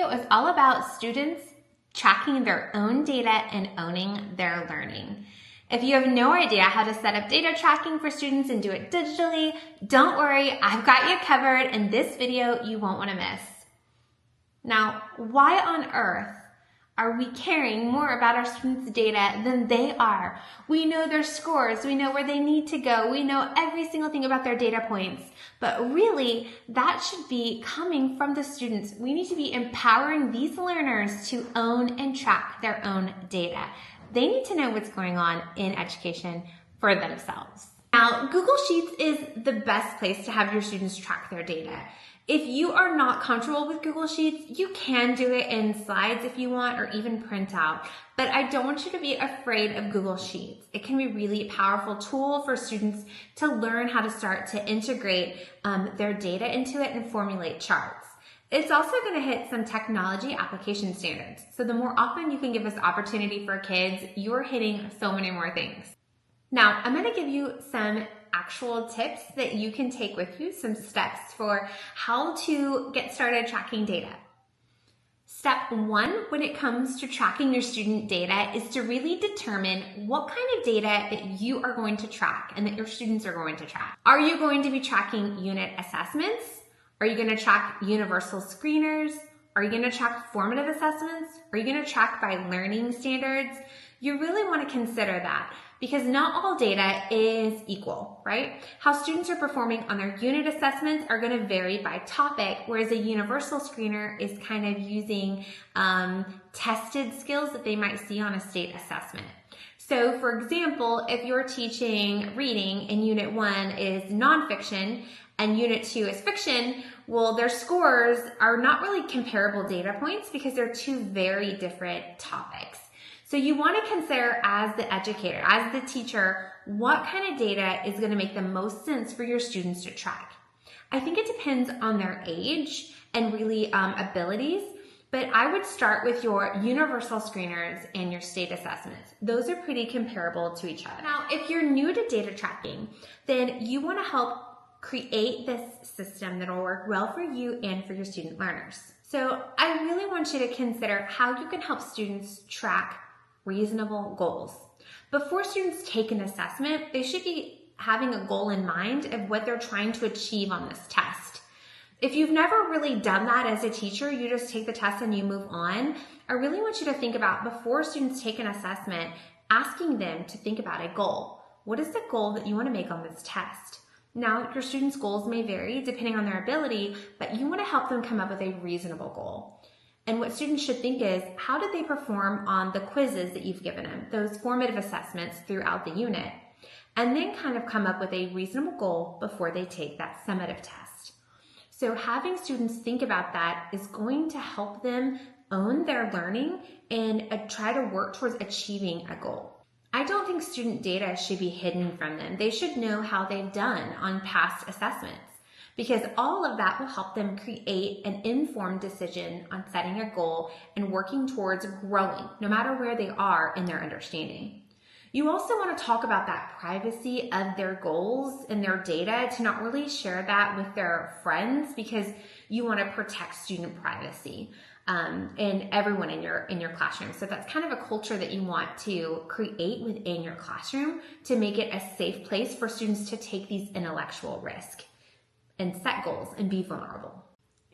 video is all about students tracking their own data and owning their learning. If you have no idea how to set up data tracking for students and do it digitally, don't worry, I've got you covered. In this video, you won't want to miss. Now, why on earth are we caring more about our students' data than they are? We know their scores, we know where they need to go, we know every single thing about their data points, but really that should be coming from the students. We need to be empowering these learners to own and track their own data. They need to know what's going on in education for themselves. Now, Google Sheets is the best place to have your students track their data. If you are not comfortable with Google Sheets, you can do it in slides if you want, or even print out. But I don't want you to be afraid of Google Sheets. It can be really a powerful tool for students to learn how to start to integrate their data into it and formulate charts. It's also going to hit some technology application standards. So the more often you can give this opportunity for kids, you're hitting so many more things. Now, I'm going to give you some actual tips that you can take with you, some steps for how to get started tracking data. Step one, when it comes to tracking your student data, is to really determine what kind of data that you are going to track and that your students are going to track. Are you going to be tracking unit assessments? Are you going to track universal screeners? Are you going to track formative assessments? Are you going to track by learning standards? You really want to consider that, because not all data is equal, right? How students are performing on their unit assessments are going to vary by topic, whereas a universal screener is kind of using tested skills that they might see on a state assessment. So for example, if you're teaching reading and Unit 1 is nonfiction and Unit 2 is fiction, well, their scores are not really comparable data points because they're two very different topics. So you want to consider, as the educator, as the teacher, what kind of data is going to make the most sense for your students to track. I think it depends on their age and really abilities, but I would start with your universal screeners and your state assessments. Those are pretty comparable to each other. Now, if you're new to data tracking, then you want to help create this system that will work well for you and for your student learners. So I really want you to consider how you can help students track reasonable goals. Before students take an assessment, they should be having a goal in mind of what they're trying to achieve on this test. If you've never really done that as a teacher, you just take the test and you move on, I really want you to think about, before students take an assessment, asking them to think about a goal. What is the goal that you want to make on this test? Now, your students' goals may vary depending on their ability, but you want to help them come up with a reasonable goal. And what students should think is, how did they perform on the quizzes that you've given them, those formative assessments throughout the unit? And then kind of come up with a reasonable goal before they take that summative test. So having students think about that is going to help them own their learning and try to work towards achieving a goal. I don't think student data should be hidden from them. They should know how they've done on past assessments, because all of that will help them create an informed decision on setting a goal and working towards growing, no matter where they are in their understanding. You also want to talk about that privacy of their goals and their data, to not really share that with their friends, because you want to protect student privacy and everyone in your classroom. So that's kind of a culture that you want to create within your classroom to make it a safe place for students to take these intellectual risks and set goals and be vulnerable.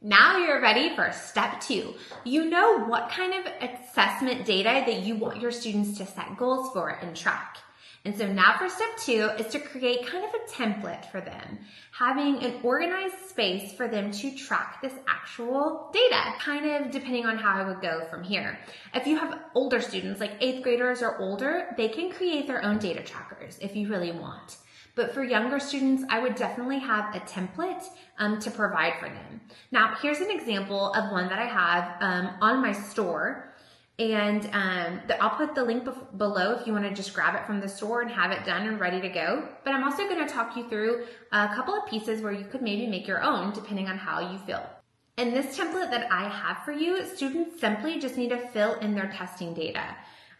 Now you're ready for step two. You know what kind of assessment data that you want your students to set goals for and track. And so now for step two is to create kind of a template for them, having an organized space for them to track this actual data, kind of depending on how I would go from here. If you have older students, like 8th graders or older, they can create their own data trackers if you really want. But for younger students, I would definitely have a template to provide for them. Now, here's an example of one that I have on my store. And I'll put the link below if you want to just grab it from the store and have it done and ready to go. But I'm also going to talk you through a couple of pieces where you could maybe make your own depending on how you feel. In this template that I have for you, students simply just need to fill in their testing data.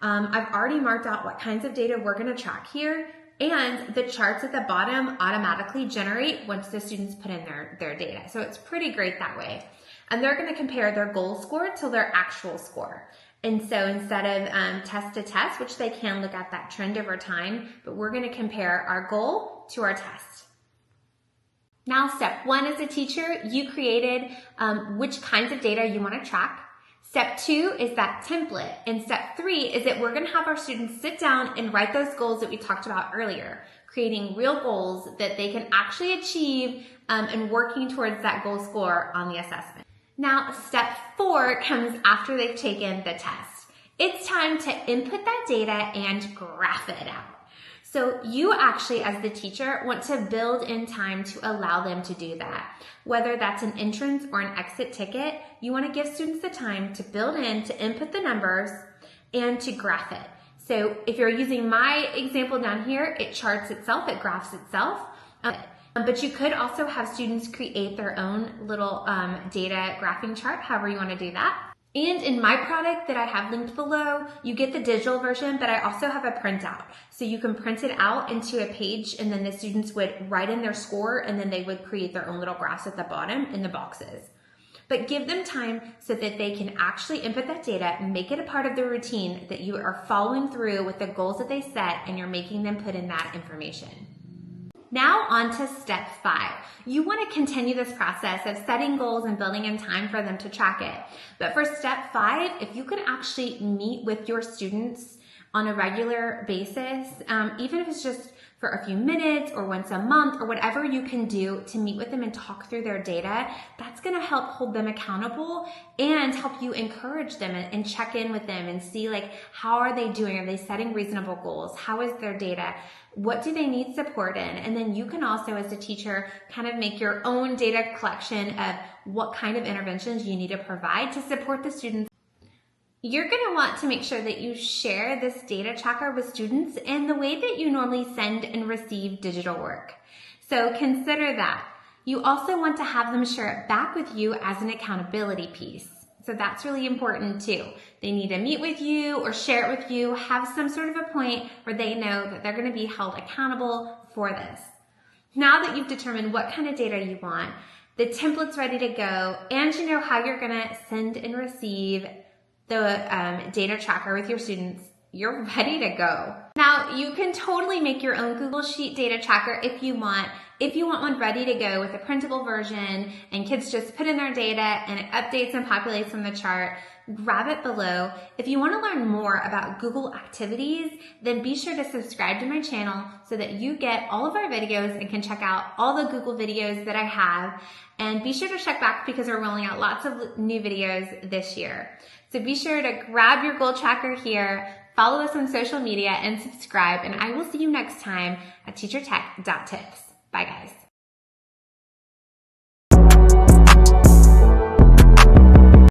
I've already marked out what kinds of data we're going to track here. And the charts at the bottom automatically generate once the students put in their data. So it's pretty great that way. And they're going to compare their goal score to their actual score. And so instead of test to test, which they can look at that trend over time, but we're going to compare our goal to our test. Now, step 1 as a teacher, you created which kinds of data you want to track. Step 2 is that template. And step 3 is that we're going to have our students sit down and write those goals that we talked about earlier, creating real goals that they can actually achieve and working towards that goal score on the assessment. Now, step 4 comes after they've taken the test. It's time to input that data and graph it out. So you actually, as the teacher, want to build in time to allow them to do that. Whether that's an entrance or an exit ticket, you want to give students the time to build in, to input the numbers, and to graph it. So if you're using my example down here, it charts itself, it graphs itself. But you could also have students create their own little data graphing chart, however you want to do that. And in my product that I have linked below, you get the digital version, but I also have a printout. So you can print it out into a page, and then the students would write in their score, and then they would create their own little graphs at the bottom in the boxes. But give them time so that they can actually input that data, make it a part of the routine, that you are following through with the goals that they set, and you're making them put in that information. Now on to step 5. You want to continue this process of setting goals and building in time for them to track it. But for step 5, if you can actually meet with your students on a regular basis, even if it's just for a few minutes or once a month or whatever you can do to meet with them and talk through their data, that's going to help hold them accountable and help you encourage them and check in with them and see, like, how are they doing? Are they setting reasonable goals? How is their data? What do they need support in? And then you can also, as a teacher, kind of make your own data collection of what kind of interventions you need to provide to support the students. You're going to want to make sure that you share this data tracker with students in the way that you normally send and receive digital work. So consider that. You also want to have them share it back with you as an accountability piece. So that's really important too. They need to meet with you or share it with you, have some sort of a point where they know that they're going to be held accountable for this. Now that you've determined what kind of data you want, the template's ready to go, and you know how you're going to send and receive the data tracker with your students, you're ready to go. Now, you can totally make your own Google Sheet data tracker if you want. If you want one ready to go with a printable version and kids just put in their data and it updates and populates on the chart, grab it below. If you want to learn more about Google activities, then be sure to subscribe to my channel so that you get all of our videos and can check out all the Google videos that I have. And be sure to check back because we're rolling out lots of new videos this year. So be sure to grab your goal tracker here, follow us on social media, and subscribe. And I will see you next time at TeacherTech.Tips. Bye, guys.